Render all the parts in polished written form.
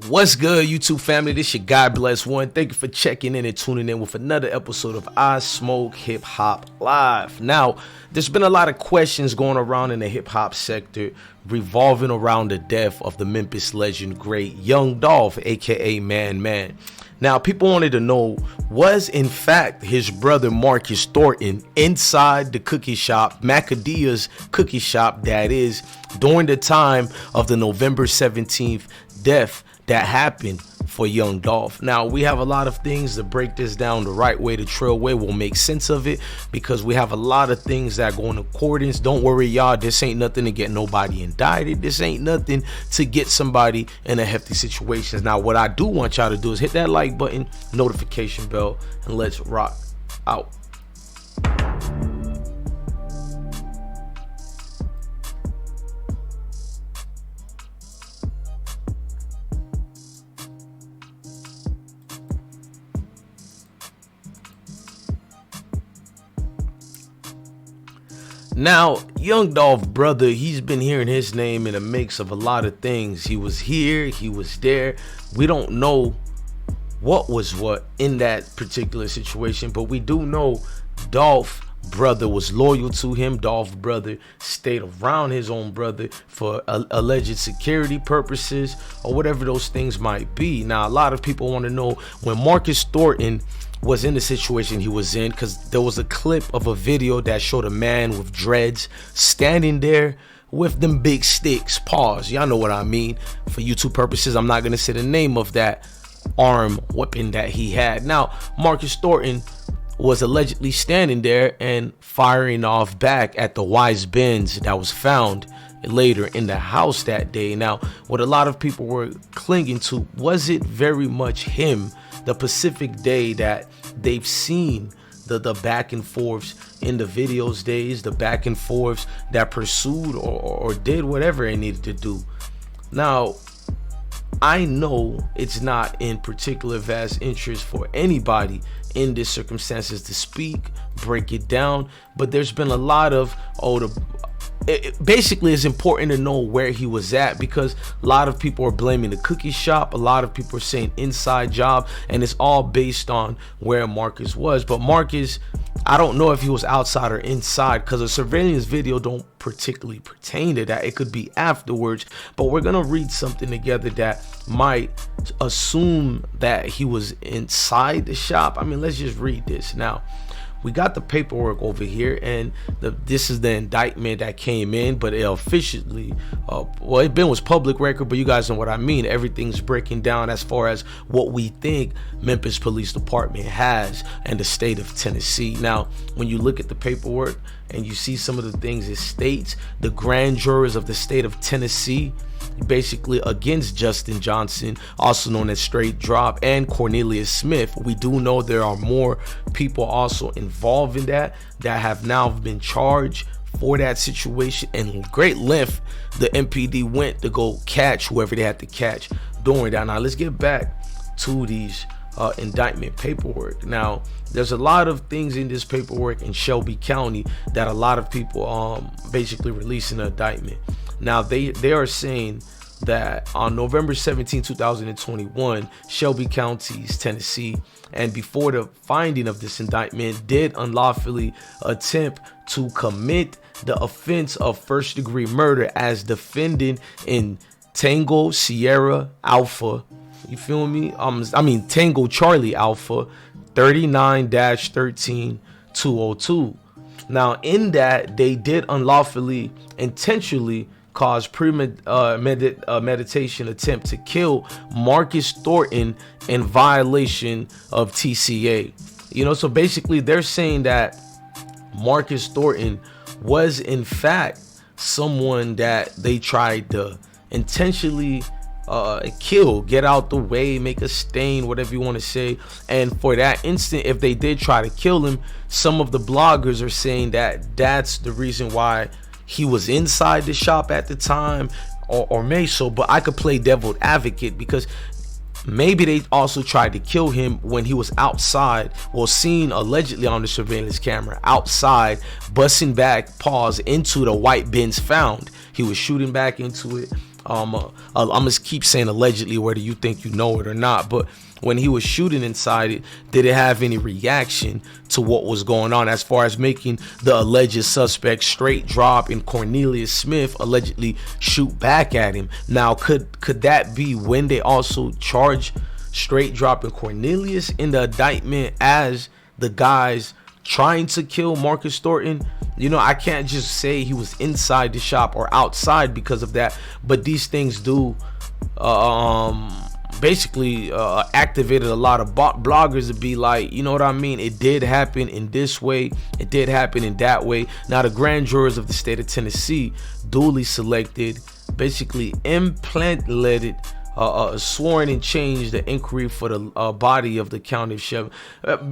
What's good, YouTube family? This your God Bless One. Thank you for checking in and tuning in with another episode of I Smoke Hip Hop Live. Now, there's been a lot of questions going around in the hip hop sector revolving around the death of the Memphis legend, great Young Dolph, aka Man. Now, people wanted to know, was in fact his brother Marcus Thornton inside the cookie shop, MAKEDA's cookie shop, that is, during the time of the November 17th death that happened for Young Dolph? Now, we have a lot of things to break this down the right way, the trail way. We'll make sense of it because we have a lot of things that go in accordance. Don't worry, y'all. This ain't nothing to get nobody indicted. This ain't nothing to get somebody in a hefty situation. Now, what I do want y'all to do is hit that like button, notification bell, and let's rock out. Now, Young Dolph, brother, he's been hearing his name in a mix of a lot of things. He was here, he was there. We don't know what was what in that particular situation, but we do know Dolph brother was loyal to him. Dolph brother stayed around his own brother for alleged security purposes or whatever those things might be. Now, a lot of people want to know when Marcus Thornton was in the situation he was in, because there was a clip of a video that showed a man with dreads standing there with them big sticks. Pause, y'all know what I mean. For YouTube purposes, I'm not gonna say the name of that arm weapon that he had. Now, Marcus Thornton was allegedly standing there and firing off back at the Wise Benz that was found later in the house that day. Now, what a lot of people were clinging to, was it very much him, the Pacific day that they've seen, the back and forths in the videos days, the back and forths that pursued or did whatever it needed to do. Now, I know it's not in particular vast interest for anybody in these circumstances to speak, break it down, but there's been a lot of, basically it's important to know where he was at, because a lot of people are blaming the cookie shop, a lot of people are saying inside job, and it's all based on where Marcus was. But Marcus, I don't know if he was outside or inside, because a surveillance video don't particularly pertain to that. It could be afterwards, but we're gonna read something together that might assume that he was inside the shop. I mean, let's just read this. Now, we got the paperwork over here, and this is the indictment that came in, but it officially, it was public record, but you guys know what I mean. Everything's breaking down as far as what we think Memphis Police Department has and the state of Tennessee. Now, when you look at the paperwork and you see some of the things it states, the grand jurors of the state of Tennessee, basically against Justin Johnson, also known as Straight Drop, and Cornelius Smith. We do know there are more people also involved in that have now been charged for that situation. And great length the MPD went to go catch whoever they had to catch during that. Now, let's get back to these indictment paperwork. Now, there's a lot of things in this paperwork in Shelby County that a lot of people basically releasing an indictment. Now, they are saying that on November 17, 2021, Shelby County's Tennessee, and before the finding of this indictment, did unlawfully attempt to commit the offense of first-degree murder as defendant in Tango Sierra Alpha, you feel me? Tango Charlie Alpha 39-13-202. Now, in that, they did unlawfully, intentionally cause premeditation attempt to kill Marcus Thornton in violation of TCA. So basically they're saying that Marcus Thornton was in fact someone that they tried to intentionally kill, get out the way, make a stain, whatever you want to say. And for that instant, if they did try to kill him, some of the bloggers are saying that that's the reason why he was inside the shop at the time, or may so. But I could play devil's advocate, because maybe they also tried to kill him when he was outside, seen allegedly on the surveillance camera outside, busting back, into the white Benz found. He was shooting back into it, I'm gonna keep saying allegedly, whether you think you know it or not, but when he was shooting inside it, did it have any reaction to what was going on as far as making the alleged suspect Straight Drop and Cornelius Smith allegedly shoot back at him? Now, could that be when they also charge Straight Drop and Cornelius in the indictment as the guys trying to kill Marcus Thornton? You know, I can't just say he was inside the shop or outside because of that, but these things do basically activated a lot of bloggers to be like, you know what I mean, it did happen in this way, it did happen in that way. Now the grand jurors of the state of Tennessee duly selected, basically implanted, sworn and changed the inquiry for the body of the county sheriff.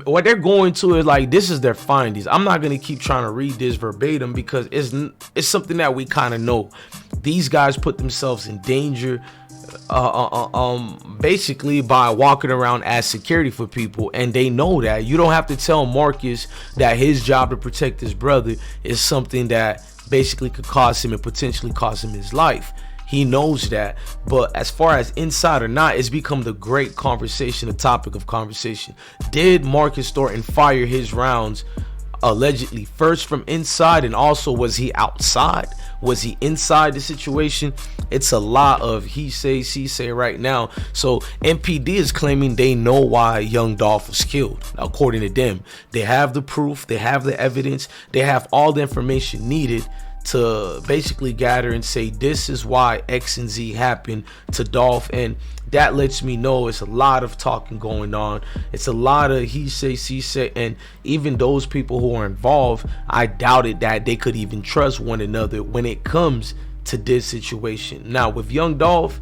What they're going to is like, this is their findings. I'm not going to keep trying to read this verbatim because it's something that we kind of know. These guys put themselves in danger basically by walking around as security for people, and they know that. You don't have to tell Marcus that his job to protect his brother is something that basically could cost him and potentially cost him his life. He knows that. But as far as inside or not, it's become the great conversation, the topic of conversation. Did Marcus Thornton fire his rounds allegedly first from inside, and also was he outside? Was he inside the situation? It's a lot of he say, she say right now. So MPD is claiming they know why young Dolph was killed. According to them, they have the proof, they have the evidence, they have all the information needed to basically gather and say this is why X and Z happened to Dolph. And that lets me know it's a lot of talking going on. It's a lot of he say, she say, and even those people who are involved, I doubted that they could even trust one another when it comes to this situation. Now with young Dolph,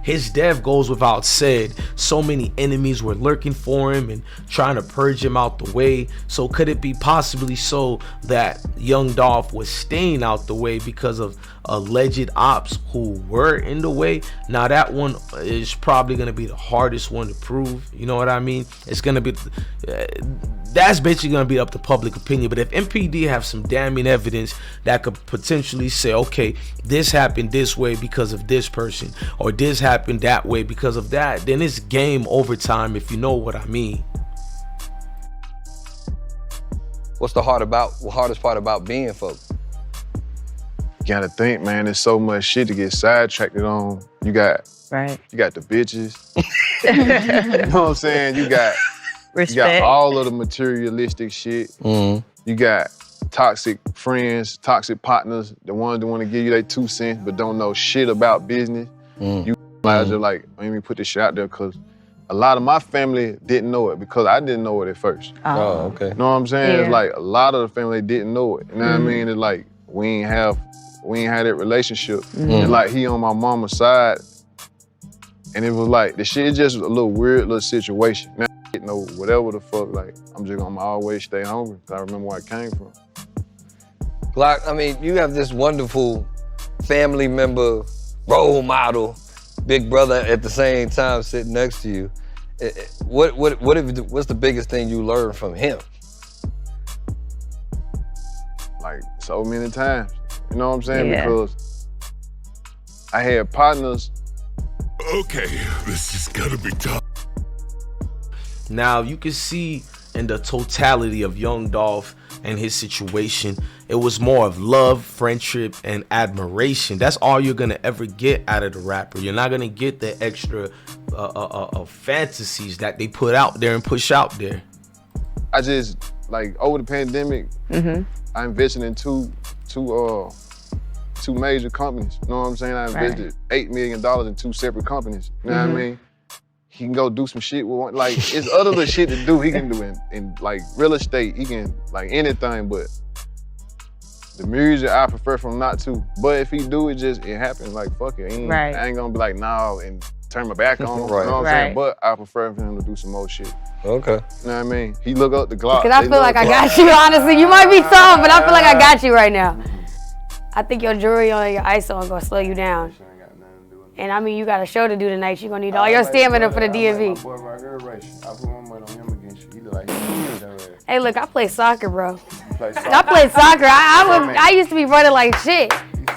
his death goes without said. So many enemies were lurking for him and trying to purge him out the way. So could it be possibly so that young Dolph was staying out the way because of alleged ops who were in the way? Now that one is probably going to be the hardest one to prove. You know what I mean? It's going to be that's basically going to be up to public opinion. But if MPD have some damning evidence that could potentially say, okay, this happened this way because of this person, or this happened that way because of that, then it's game over time, if you know what I mean. What's the hardest part about being folk? You gotta think, man, there's so much shit to get sidetracked on. You got the bitches. You know what I'm saying? You got all of the materialistic shit. Mm-hmm. You got toxic friends, toxic partners, the ones that want to give you their 2 cents but don't know shit about business. You guys are like, let me put this shit out there, because a lot of my family didn't know it because I didn't know it at first. Oh, okay. You know what I'm saying? Yeah. It's like a lot of the family didn't know it. You know what I mean? It's like we ain't have that relationship. And like he on my mama's side, and it was like the shit is just a little weird little situation. Now I know whatever the fuck, like I'm just gonna always stay hungry because I remember where I came from. Glock, I mean, you have this wonderful family member, role model, big brother at the same time sitting next to you. What's the biggest thing you learned from him? Like so many times, you know what I'm saying? Yeah. Because I had partners. Okay, this is gonna be tough. Now you can see in the totality of young Dolph and his situation, it was more of love, friendship, and admiration. That's all you're gonna ever get out of the rapper. You're not gonna get the extra fantasies that they put out there and push out there. I just, like, over the pandemic, I invested in two major companies. You know what I'm saying? I invested $8 million in 2 separate companies. You know what I mean? He can go do some shit with one. Like, it's other little shit to do. He can do in like real estate. He can like anything, but the music I prefer for him not to. But if he do, it happens. Like, fuck it. I ain't gonna be like, nah, and turn my back on him. You know what I'm saying? But I prefer for him to do some more shit. Okay. You know what I mean? He look up the Glock. Because I feel like I got you, honestly. You might be tough, but I feel like I got you right now. I think your jewelry on your ISO is gonna slow you down. And I mean, you got a show to do tonight. You're gonna need all your stamina for the DMV. Hey, look, I play soccer, bro. I played soccer. I used to be running like shit.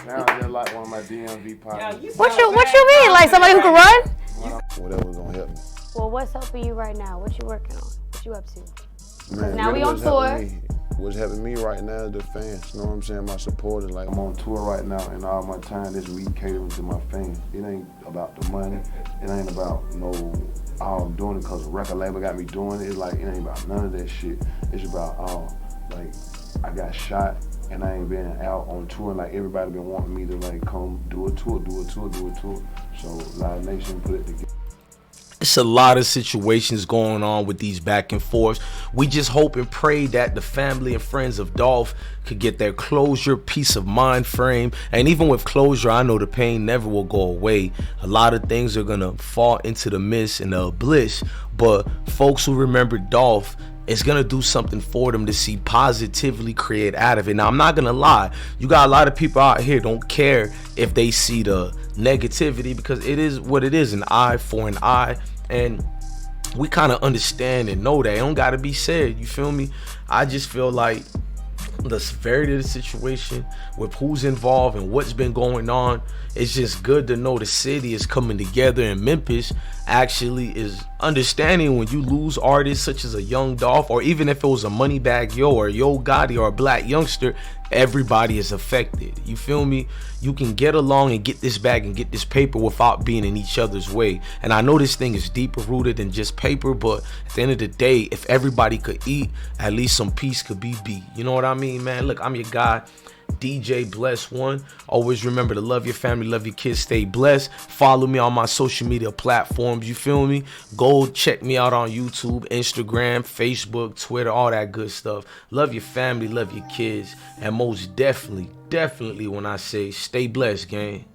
Sounds just like one of my DMV partners. What you mean? Like somebody who can run? Whatever's gonna help me. Well, what's helping you right now? What you working on? What you up to? Man, now really we on what's tour. helping me- What's helping me right now is the fans. You know what I'm saying? My supporters. Like I'm on tour right now, and all my time this week catering to my fans. It ain't about the money. It ain't about I'm doing it because the record label got me doing it. It's like it ain't about none of that shit. It's about like I got shot and I ain't been out on tour. Like everybody been wanting me to like come do a tour. So Live Nation put it together. It's a lot of situations going on with these back and forths. We just hope and pray that the family and friends of Dolph could get their closure, peace of mind frame. And even with closure, I know the pain never will go away. A lot of things are gonna fall into the mist and the bliss. But folks who remember Dolph, it's gonna do something for them to see positively create out of it. Now, I'm not gonna lie, you got a lot of people out here don't care if they see the negativity, because it is what it is, an eye for an eye, and we kind of understand and know that it don't gotta be said. You feel me? I just feel like the severity of the situation with who's involved and what's been going on, it's just good to know the city is coming together, and Memphis actually is understanding when you lose artists such as a Young Dolph, or even if it was a Moneybagg Yo or Yo Gotti or a black youngster, everybody is affected. You feel me? You can get along and get this bag and get this paper without being in each other's way. And I know this thing is deeper rooted than just paper, but at the end of the day, if everybody could eat, at least some peace could be beat. You know what I mean, man? Look, I'm your guy, DJ Bless One. Always remember to love your family, love your kids, stay blessed. Follow me on my social media platforms, you feel me? Go check me out on YouTube, Instagram, Facebook, Twitter, all that good stuff. Love your family, love your kids, and most definitely when I say stay blessed, gang.